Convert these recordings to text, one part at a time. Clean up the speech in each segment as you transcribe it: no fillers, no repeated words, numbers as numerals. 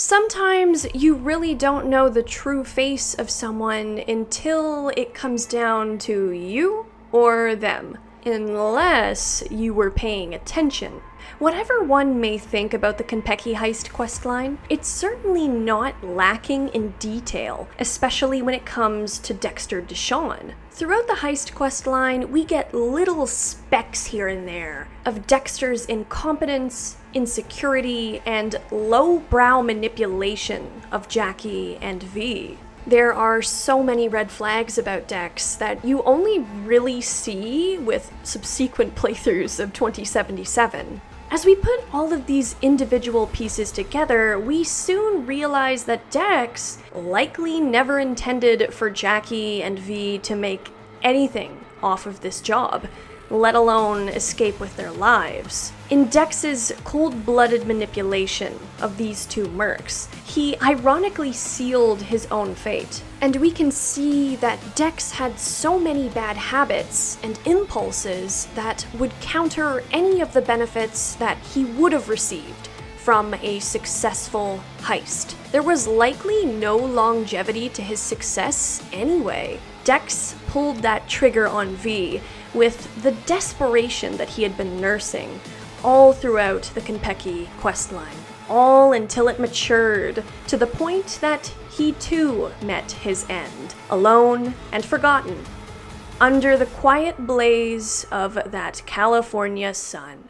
Sometimes you really don't know the true face of someone until it comes down to you or them, unless you were paying attention. Whatever one may think about the Konpeki heist questline, it's certainly not lacking in detail, especially when it comes to Dexter DeShawn. Throughout the heist questline, we get little specks here and there of Dexter's incompetence, insecurity, and low-brow manipulation of Jackie and V. There are so many red flags about Dex that you only really see with subsequent playthroughs of 2077. As we put all of these individual pieces together, we soon realize that Dex likely never intended for Jackie and V to make anything off of this job, let alone escape with their lives. In Dex's cold-blooded manipulation of these two mercs, he ironically sealed his own fate. And we can see that Dex had so many bad habits and impulses that would counter any of the benefits that he would have received from a successful heist. There was likely no longevity to his success anyway. Dex pulled that trigger on V with the desperation that he had been nursing all throughout the Konpeki questline, all until it matured to the point that he too met his end, alone and forgotten, under the quiet blaze of that California sun.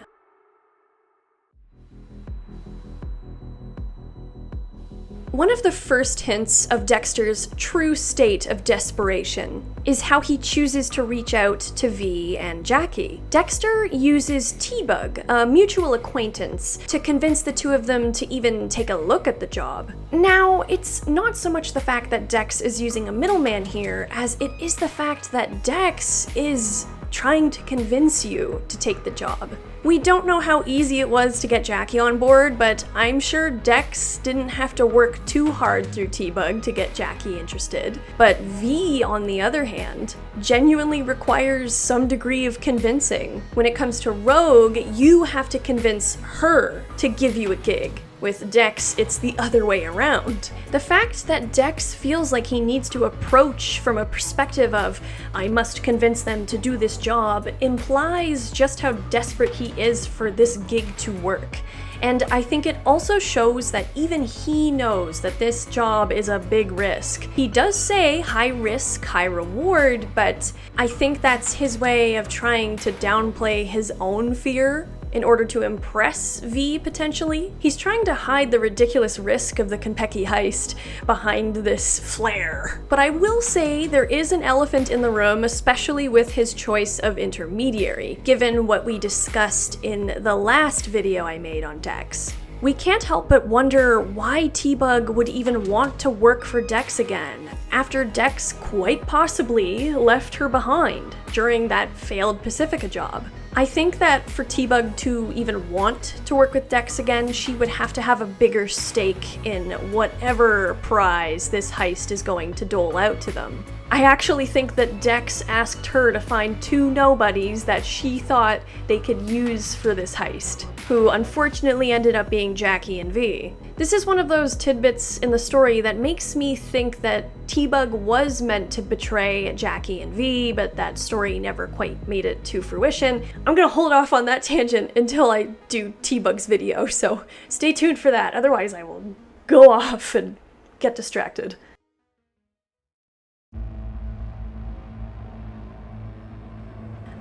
One of the first hints of Dexter's true state of desperation is how he chooses to reach out to V and Jackie. Dexter uses T-Bug, a mutual acquaintance, to convince the two of them to even take a look at the job. Now, it's not so much the fact that Dex is using a middleman here, as it is the fact that Dex is trying to convince you to take the job. We don't know how easy it was to get Jackie on board, but I'm sure Dex didn't have to work too hard through T-Bug to get Jackie interested. But V, on the other hand, genuinely requires some degree of convincing. When it comes to Rogue, you have to convince her to give you a gig. With Dex, it's the other way around. The fact that Dex feels like he needs to approach from a perspective of, I must convince them to do this job, implies just how desperate he is for this gig to work. And I think it also shows that even he knows that this job is a big risk. He does say high risk, high reward, but I think that's his way of trying to downplay his own fear in order to impress V, potentially. He's trying to hide the ridiculous risk of the Konpeki heist behind this flair. But I will say there is an elephant in the room, especially with his choice of intermediary, given what we discussed in the last video I made on Dex. We can't help but wonder why T-Bug would even want to work for Dex again, after Dex quite possibly left her behind during that failed Pacifica job. I think that for T-Bug to even want to work with Dex again, she would have to have a bigger stake in whatever prize this heist is going to dole out to them. I actually think that Dex asked her to find two nobodies that she thought they could use for this heist, who unfortunately ended up being Jackie and V. This is one of those tidbits in the story that makes me think that T-Bug was meant to betray Jackie and V, but that story never quite made it to fruition. I'm gonna hold off on that tangent until I do T-Bug's video, so stay tuned for that, otherwise I will go off and get distracted.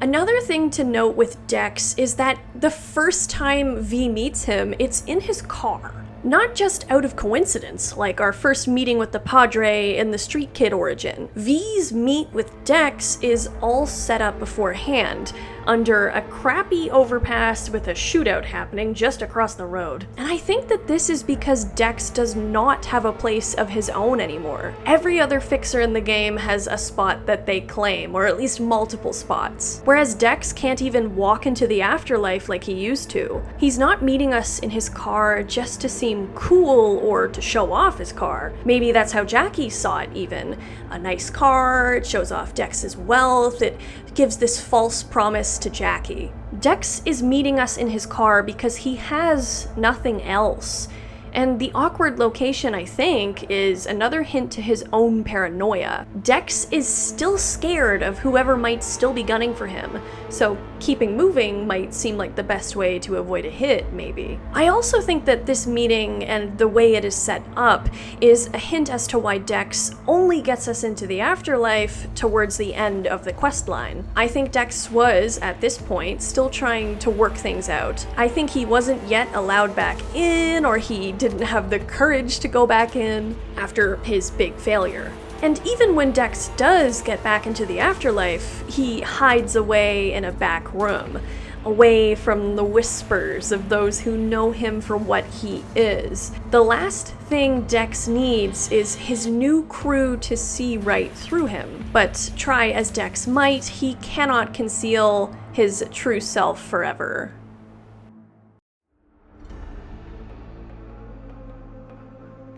Another thing to note with Dex is that the first time V meets him, it's in his car. Not just out of coincidence, like our first meeting with the Padre in the Street Kid origin. V's meet with Dex is all set up beforehand, under a crappy overpass with a shootout happening just across the road. And I think that this is because Dex does not have a place of his own anymore. Every other fixer in the game has a spot that they claim, or at least multiple spots. Whereas Dex can't even walk into the afterlife like he used to. He's not meeting us in his car just to seem cool or to show off his car. Maybe that's how Jackie saw it even. A nice car, it shows off Dex's wealth, it gives this false promise to Jackie. Dex is meeting us in his car because he has nothing else. And the awkward location, I think, is another hint to his own paranoia. Dex is still scared of whoever might still be gunning for him, so keeping moving might seem like the best way to avoid a hit, maybe. I also think that this meeting and the way it is set up is a hint as to why Dex only gets us into the afterlife towards the end of the questline. I think Dex was, at this point, still trying to work things out. I think he wasn't yet allowed back in, or he didn't have the courage to go back in after his big failure. And even when Dex does get back into the afterlife, he hides away in a back room, away from the whispers of those who know him for what he is. The last thing Dex needs is his new crew to see right through him, but try as Dex might, he cannot conceal his true self forever.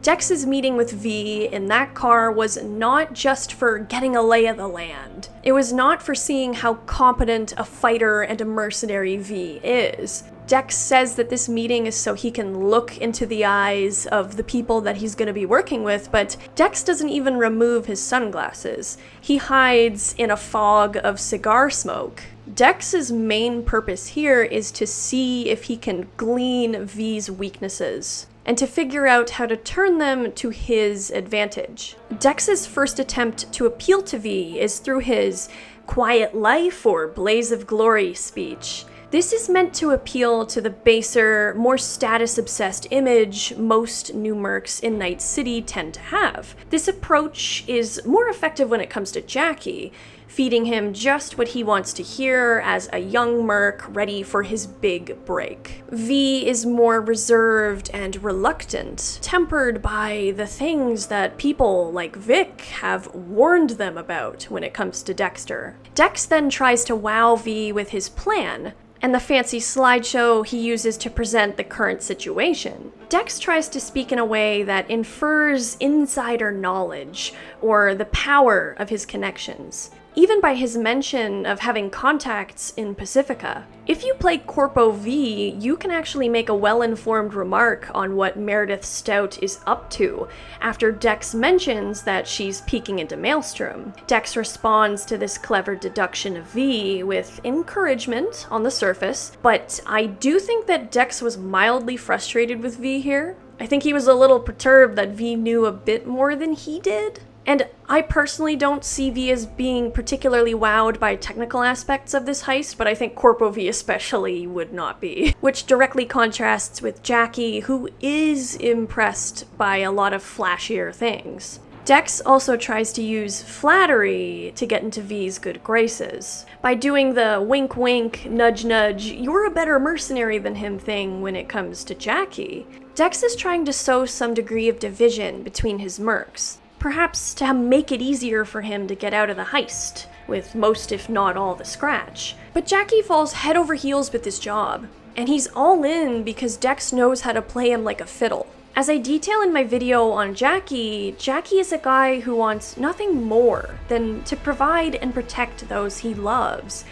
Dex's meeting with V in that car was not just for getting a lay of the land. It was not for seeing how competent a fighter and a mercenary V is. Dex says that this meeting is so he can look into the eyes of the people that he's going to be working with, but Dex doesn't even remove his sunglasses. He hides in a fog of cigar smoke. Dex's main purpose here is to see if he can glean V's weaknesses, and to figure out how to turn them to his advantage. Dex's first attempt to appeal to V is through his quiet life or blaze of glory speech. This is meant to appeal to the baser, more status-obsessed image most new mercs in Night City tend to have. This approach is more effective when it comes to Jackie, feeding him just what he wants to hear as a young merc ready for his big break. V is more reserved and reluctant, tempered by the things that people like Vic have warned them about when it comes to Dexter. Dex then tries to wow V with his plan, and the fancy slideshow he uses to present the current situation. Dex tries to speak in a way that infers insider knowledge, or the power of his connections, even by his mention of having contacts in Pacifica. If you play Corpo V, you can actually make a well-informed remark on what Meredith Stout is up to after Dex mentions that she's peeking into Maelstrom. Dex responds to this clever deduction of V with encouragement on the surface, but I do think that Dex was mildly frustrated with V here. I think he was a little perturbed that V knew a bit more than he did. And I personally don't see V as being particularly wowed by technical aspects of this heist, but I think Corpo V especially would not be. Which directly contrasts with Jackie, who is impressed by a lot of flashier things. Dex also tries to use flattery to get into V's good graces, by doing the wink wink, nudge nudge, you're a better mercenary than him thing when it comes to Jackie. Dex is trying to sow some degree of division between his mercs, perhaps to make it easier for him to get out of the heist, with most if not all the scratch. But Jackie falls head over heels with this job, and he's all in because Dex knows how to play him like a fiddle. As I detail in my video on Jackie, Jackie is a guy who wants nothing more than to provide and protect those he loves.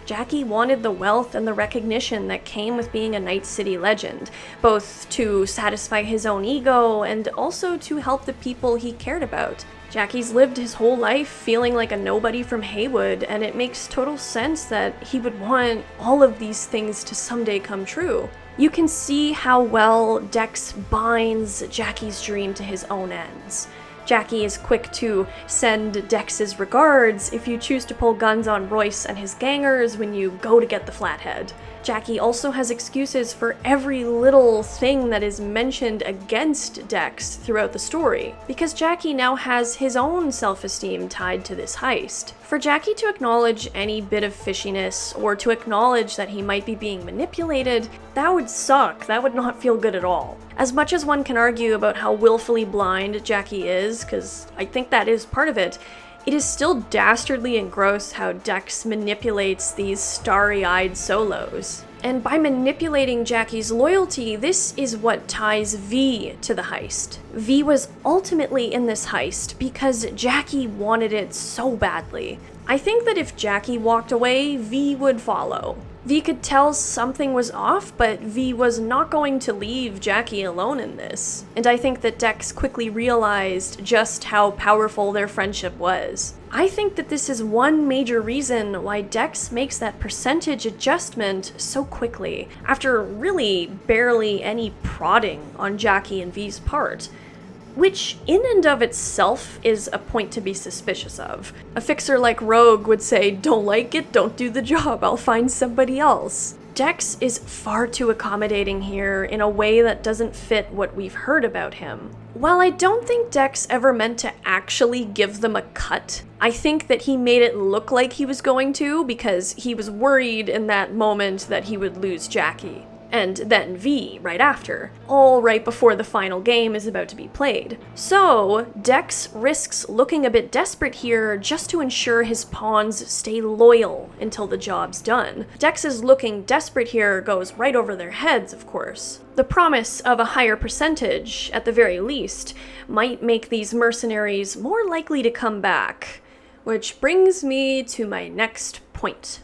Jackie wanted the wealth and the recognition that came with being a Night City legend, both to satisfy his own ego and also to help the people he cared about. Jackie's lived his whole life feeling like a nobody from Haywood, and it makes total sense that he would want all of these things to someday come true. You can see how well Dex binds Jackie's dream to his own ends. Jackie is quick to send Dex's regards if you choose to pull guns on Royce and his gangers when you go to get the flathead. Jackie also has excuses for every little thing that is mentioned against Dex throughout the story, because Jackie now has his own self-esteem tied to this heist. For Jackie to acknowledge any bit of fishiness, or to acknowledge that he might be being manipulated, that would suck. That would not feel good at all. As much as one can argue about how willfully blind Jackie is, because I think that is part of it, it is still dastardly and gross how Dex manipulates these starry-eyed solos. And by manipulating Jackie's loyalty, this is what ties V to the heist. V was ultimately in this heist because Jackie wanted it so badly. I think that if Jackie walked away, V would follow. V could tell something was off, but V was not going to leave Jackie alone in this. And I think that Dex quickly realized just how powerful their friendship was. I think that this is one major reason why Dex makes that percentage adjustment so quickly, after really barely any prodding on Jackie and V's part. Which, in and of itself, is a point to be suspicious of. A fixer like Rogue would say, "Don't like it, don't do the job, I'll find somebody else." Dex is far too accommodating here in a way that doesn't fit what we've heard about him. While I don't think Dex ever meant to actually give them a cut, I think that he made it look like he was going to because he was worried in that moment that he would lose Jackie. And then V right after, all right before the final game is about to be played. So, Dex risks looking a bit desperate here just to ensure his pawns stay loyal until the job's done. Dex's looking desperate here goes right over their heads, of course. The promise of a higher percentage, at the very least, might make these mercenaries more likely to come back. Which brings me to my next point.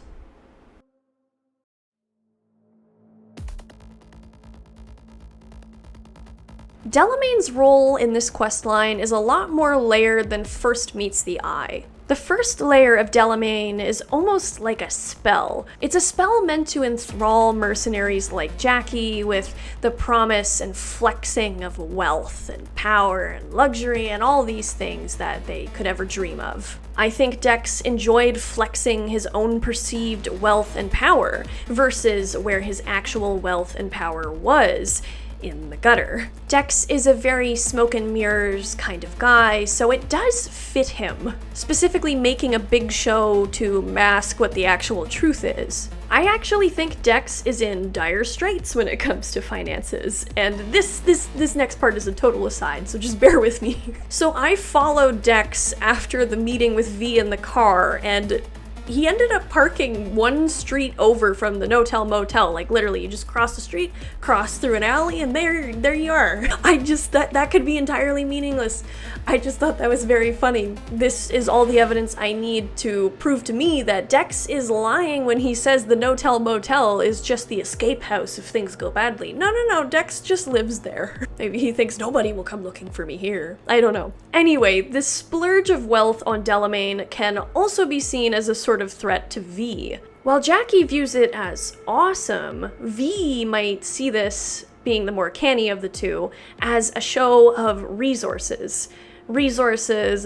Delamain's role in this questline is a lot more layered than first meets the eye. The first layer of Delamain is almost like a spell. It's a spell meant to enthrall mercenaries like Jackie with the promise and flexing of wealth and power and luxury and all these things that they could ever dream of. I think Dex enjoyed flexing his own perceived wealth and power versus where his actual wealth and power was, in the gutter. Dex is a very smoke and mirrors kind of guy, so it does fit him, specifically making a big show to mask what the actual truth is. I actually think Dex is in dire straits when it comes to finances, and this next part is a total aside, so just bear with me. So I followed Dex after the meeting with V in the car, and he ended up parking one street over from the no-tell motel. Like, literally, you just cross the street, cross through an alley, and there you are. That could be entirely meaningless. I just thought that was very funny. This is all the evidence I need to prove to me that Dex is lying when he says the no-tell motel is just the escape house if things go badly. No, Dex just lives there. Maybe he thinks nobody will come looking for me here. I don't know. Anyway, this splurge of wealth on Delamain can also be seen as a sort of threat to V. While Jackie views it as awesome, V might see this, being the more canny of the two, as a show of resources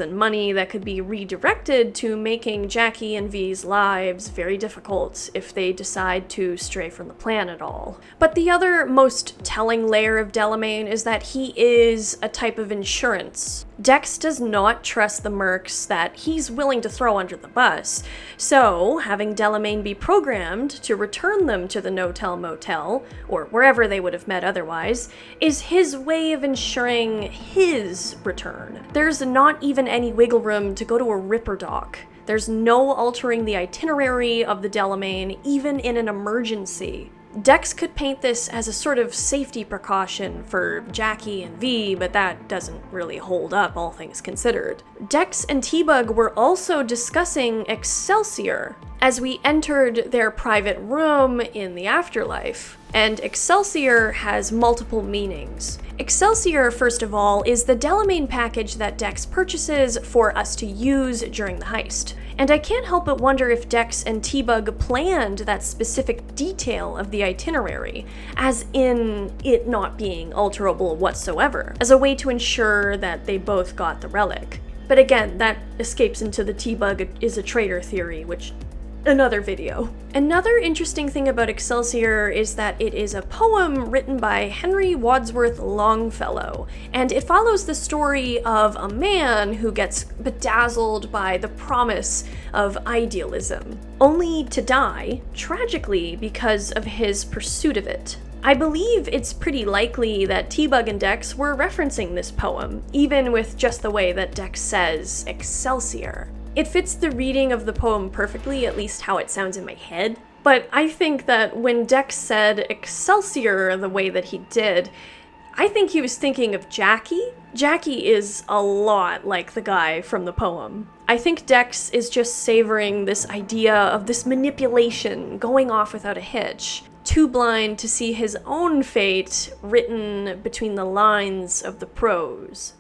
and money that could be redirected to making Jackie and V's lives very difficult if they decide to stray from the plan at all. But the other most telling layer of Delamain is that he is a type of insurance. Dex does not trust the mercs that he's willing to throw under the bus, so having Delamain be programmed to return them to the no-tell motel, or wherever they would have met otherwise, is his way of ensuring his return. There's not even any wiggle room to go to a ripper dock. There's no altering the itinerary of the Delamain, even in an emergency. Dex could paint this as a sort of safety precaution for Jackie and V, but that doesn't really hold up, all things considered. Dex and T-Bug were also discussing Excelsior as we entered their private room in the afterlife, and Excelsior has multiple meanings. Excelsior, first of all, is the Delamain package that Dex purchases for us to use during the heist. And I can't help but wonder if Dex and T-Bug planned that specific detail of the itinerary, as in it not being alterable whatsoever, as a way to ensure that they both got the relic. But again, that escapes into the T-Bug is a traitor theory, which another video. Another interesting thing about Excelsior is that it is a poem written by Henry Wadsworth Longfellow, and it follows the story of a man who gets bedazzled by the promise of idealism, only to die, tragically, because of his pursuit of it. I believe it's pretty likely that T-Bug and Dex were referencing this poem, even with just the way that Dex says Excelsior. It fits the reading of the poem perfectly, at least how it sounds in my head, but I think that when Dex said Excelsior the way that he did, I think he was thinking of Jackie. Jackie is a lot like the guy from the poem. I think Dex is just savoring this idea of this manipulation going off without a hitch, too blind to see his own fate written between the lines of the prose.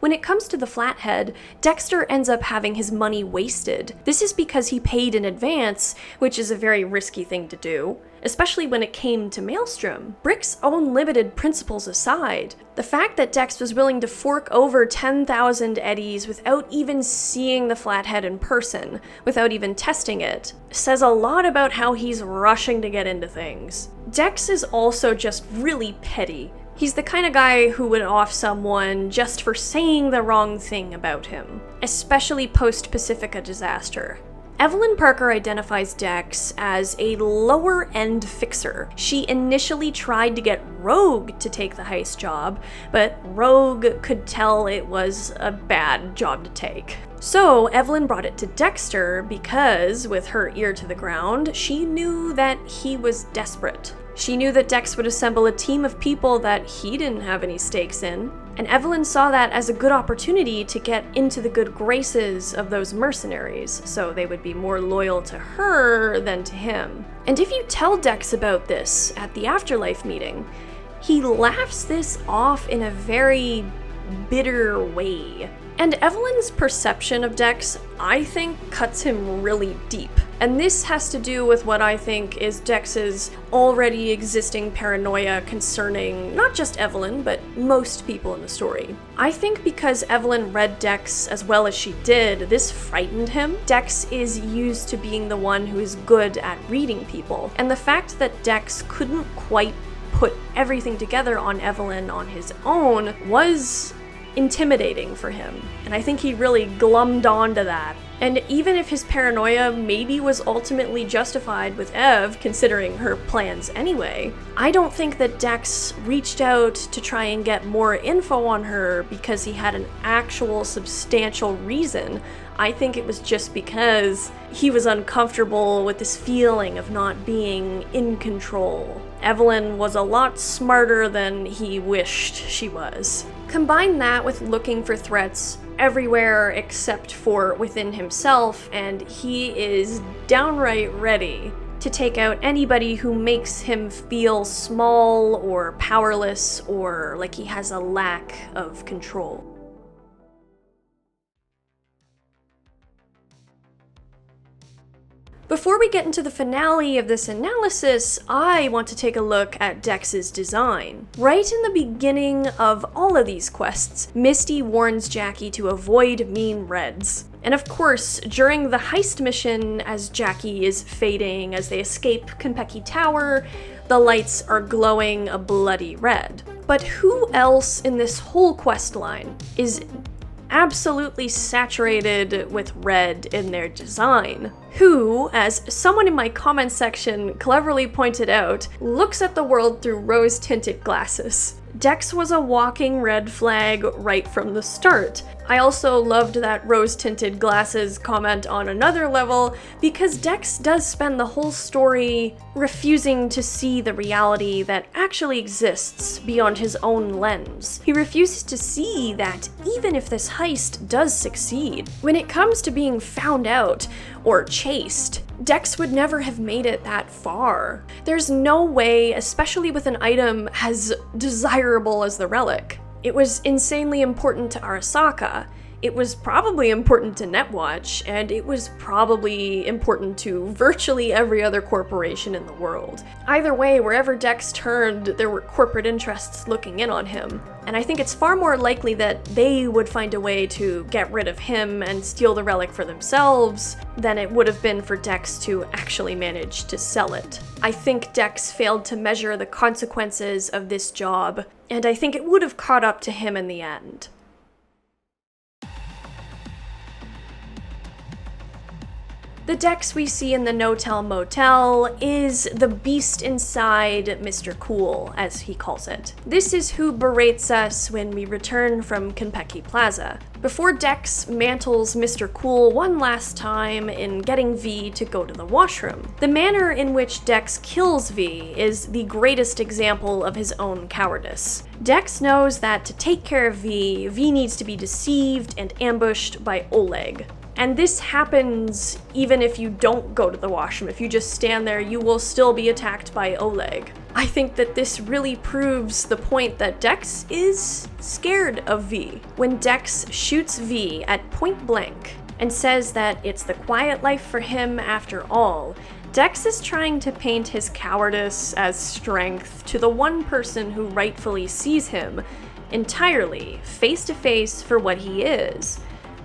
When it comes to the Flathead, Dexter ends up having his money wasted. This is because he paid in advance, which is a very risky thing to do, especially when it came to Maelstrom. Brick's own limited principles aside, the fact that Dex was willing to fork over 10,000 eddies without even seeing the Flathead in person, without even testing it, says a lot about how he's rushing to get into things. Dex is also just really petty. He's the kind of guy who would off someone just for saying the wrong thing about him, especially post-Pacifica disaster. Evelyn Parker identifies Dex as a lower-end fixer. She initially tried to get Rogue to take the heist job, but Rogue could tell it was a bad job to take. So Evelyn brought it to Dexter because, with her ear to the ground, she knew that he was desperate. She knew that Dex would assemble a team of people that he didn't have any stakes in, and Evelyn saw that as a good opportunity to get into the good graces of those mercenaries, so they would be more loyal to her than to him. And if you tell Dex about this at the Afterlife meeting, he laughs this off in a very bitter way. And Evelyn's perception of Dex, I think, cuts him really deep. And this has to do with what I think is Dex's already existing paranoia concerning not just Evelyn, but most people in the story. I think because Evelyn read Dex as well as she did, this frightened him. Dex is used to being the one who is good at reading people. And the fact that Dex couldn't quite put everything together on Evelyn on his own was intimidating for him, and I think he really glummed onto that. And even if his paranoia maybe was ultimately justified with Ev, considering her plans anyway, I don't think that Dex reached out to try and get more info on her because he had an actual substantial reason. I think it was just because he was uncomfortable with this feeling of not being in control. Evelyn was a lot smarter than he wished she was. Combine that with looking for threats everywhere except for within himself, and he is downright ready to take out anybody who makes him feel small or powerless or like he has a lack of control. Before we get into the finale of this analysis, I want to take a look at Dex's design. Right in the beginning of all of these quests, Misty warns Jackie to avoid mean reds. And of course, during the heist mission, as Jackie is fading as they escape Konpeki Tower, the lights are glowing a bloody red. But who else in this whole quest line is absolutely saturated with red in their design? Who, as someone in my comment section cleverly pointed out, looks at the world through rose-tinted glasses. Dex was a walking red flag right from the start. I also loved that rose-tinted glasses comment on another level, because Dex does spend the whole story refusing to see the reality that actually exists beyond his own lens. He refuses to see that even if this heist does succeed, when it comes to being found out or chased, Dex would never have made it that far. There's no way, especially with an item as desirable as the relic. It was insanely important to Arasaka. It was probably important to Netwatch, and it was probably important to virtually every other corporation in the world. Either way, wherever Dex turned, there were corporate interests looking in on him. And I think it's far more likely that they would find a way to get rid of him and steal the relic for themselves than it would have been for Dex to actually manage to sell it. I think Dex failed to measure the consequences of this job, and I think it would have caught up to him in the end. The Dex we see in the No-Tell Motel is the beast inside Mr. Cool, as he calls it. This is who berates us when we return from Konpeki Plaza, before Dex mantles Mr. Cool one last time in getting V to go to the washroom. The manner in which Dex kills V is the greatest example of his own cowardice. Dex knows that to take care of V, V needs to be deceived and ambushed by Oleg. And this happens even if you don't go to the washroom. If you just stand there, you will still be attacked by Oleg. I think that this really proves the point that Dex is scared of V. When Dex shoots V at point blank and says that it's the quiet life for him after all, Dex is trying to paint his cowardice as strength to the one person who rightfully sees him entirely face to face for what he is.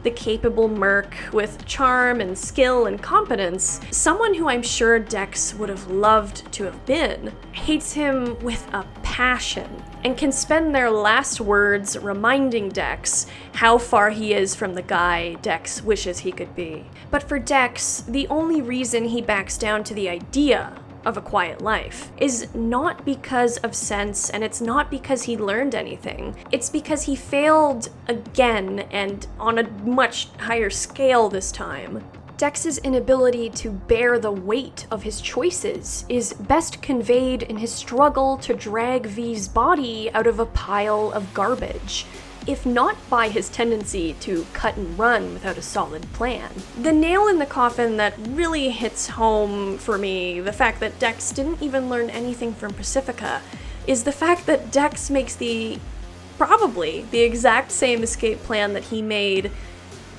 The capable merc with charm and skill and competence, someone who I'm sure Dex would have loved to have been, hates him with a passion and can spend their last words reminding Dex how far he is from the guy Dex wishes he could be. But for Dex, the only reason he backs down to the idea of a quiet life is not because of sense, and it's not because he learned anything. It's because he failed again, and on a much higher scale this time. Dex's inability to bear the weight of his choices is best conveyed in his struggle to drag V's body out of a pile of garbage, if not by his tendency to cut and run without a solid plan. The nail in the coffin that really hits home for me, the fact that Dex didn't even learn anything from Pacifica, is the fact that Dex makes probably the exact same escape plan that he made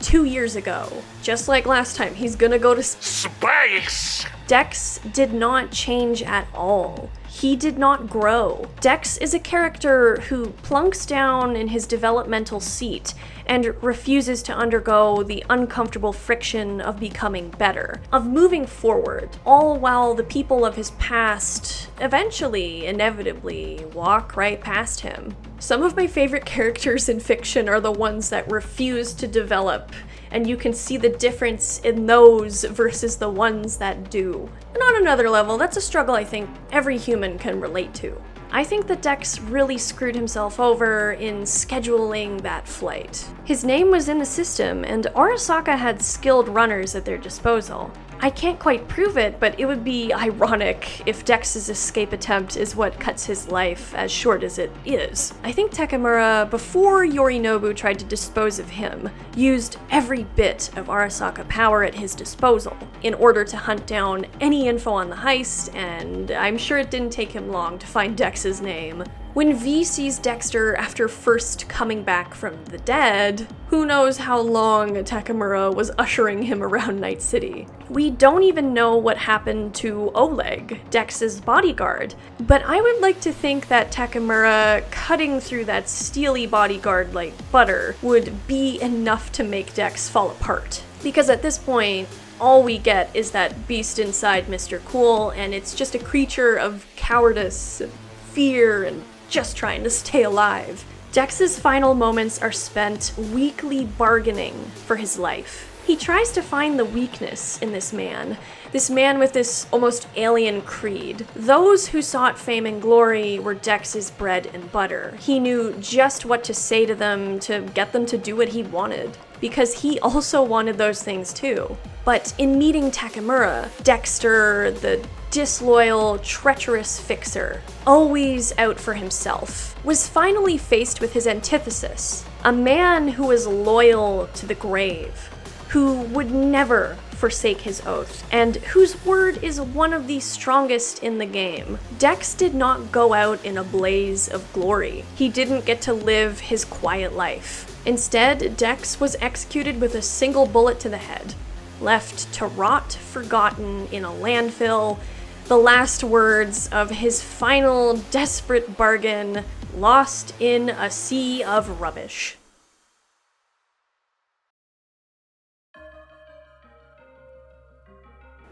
2 years ago. Just like last time, he's gonna go to space! Dex did not change at all. He did not grow. Dex is a character who plunks down in his developmental seat and refuses to undergo the uncomfortable friction of becoming better, of moving forward, all while the people of his past eventually, inevitably, walk right past him. Some of my favorite characters in fiction are the ones that refuse to develop, and you can see the difference in those versus the ones that do. And on another level, that's a struggle I think every human can relate to. I think that Dex really screwed himself over in scheduling that flight. His name was in the system, and Arasaka had skilled runners at their disposal. I can't quite prove it, but it would be ironic if Dex's escape attempt is what cuts his life as short as it is. I think Takemura, before Yorinobu tried to dispose of him, used every bit of Arasaka power at his disposal in order to hunt down any info on the heist, and I'm sure it didn't take him long to find Dex's name. When V sees Dexter after first coming back from the dead, who knows how long Takemura was ushering him around Night City. We don't even know what happened to Oleg, Dex's bodyguard, but I would like to think that Takemura cutting through that steely bodyguard like butter would be enough to make Dex fall apart. Because at this point, all we get is that beast inside Mr. Cool, and it's just a creature of cowardice and fear and just trying to stay alive. Dex's final moments are spent weakly bargaining for his life. He tries to find the weakness in this man with this almost alien creed. Those who sought fame and glory were Dex's bread and butter. He knew just what to say to them to get them to do what he wanted, because he also wanted those things too. But in meeting Takemura, Dexter, the disloyal, treacherous fixer, always out for himself, was finally faced with his antithesis, a man who was loyal to the grave, who would never forsake his oath, and whose word is one of the strongest in the game. Dex did not go out in a blaze of glory. He didn't get to live his quiet life. Instead, Dex was executed with a single bullet to the head, left to rot forgotten in a landfill, the last words of his final desperate bargain lost in a sea of rubbish.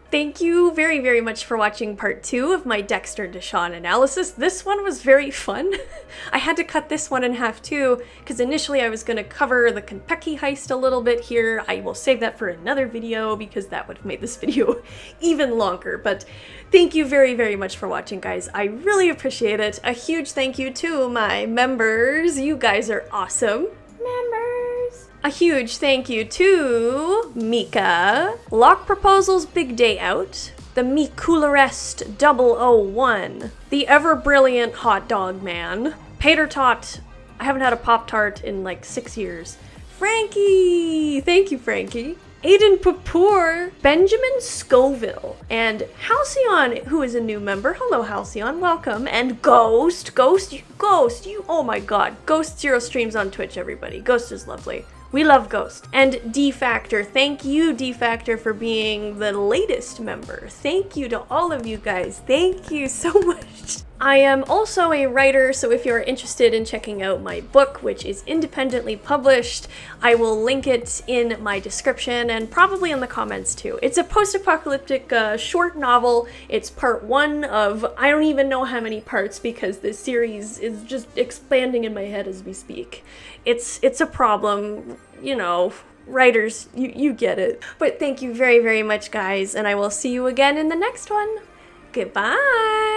Thank you very, very much for watching part 2 of my Dexter DeShawn analysis. This one was very fun. I had to cut this one in half too, because initially I was going to cover the Konpeki heist a little bit here. I will save that for another video, because that would have made this video even longer. But thank you very, very much for watching, guys. I really appreciate it. A huge thank you to my members. You guys are awesome. Members. A huge thank you to Mika, Lock Proposal's Big Day Out, the Mikularest 001, the Ever Brilliant Hot Dog Man, Pater Tot, I haven't had a Pop-Tart in like 6 years, Frankie, thank you Frankie, Aiden Papour, Benjamin Scoville, and Halcyon, who is a new member. Hello Halcyon, welcome, and Ghost, you, oh my god, Ghost Zero streams on Twitch, everybody. Ghost is lovely. We love Ghost. And D-Factor, thank you, D-Factor, for being the latest member. Thank you to all of you guys. Thank you so much. I am also a writer, so if you're interested in checking out my book, which is independently published, I will link it in my description and probably in the comments too. It's a post-apocalyptic short novel. It's part 1 of I don't even know how many parts, because this series is just expanding in my head as we speak. It's a problem, you know, writers, you get it. But thank you very, very much, guys, and I will see you again in the next one. Goodbye!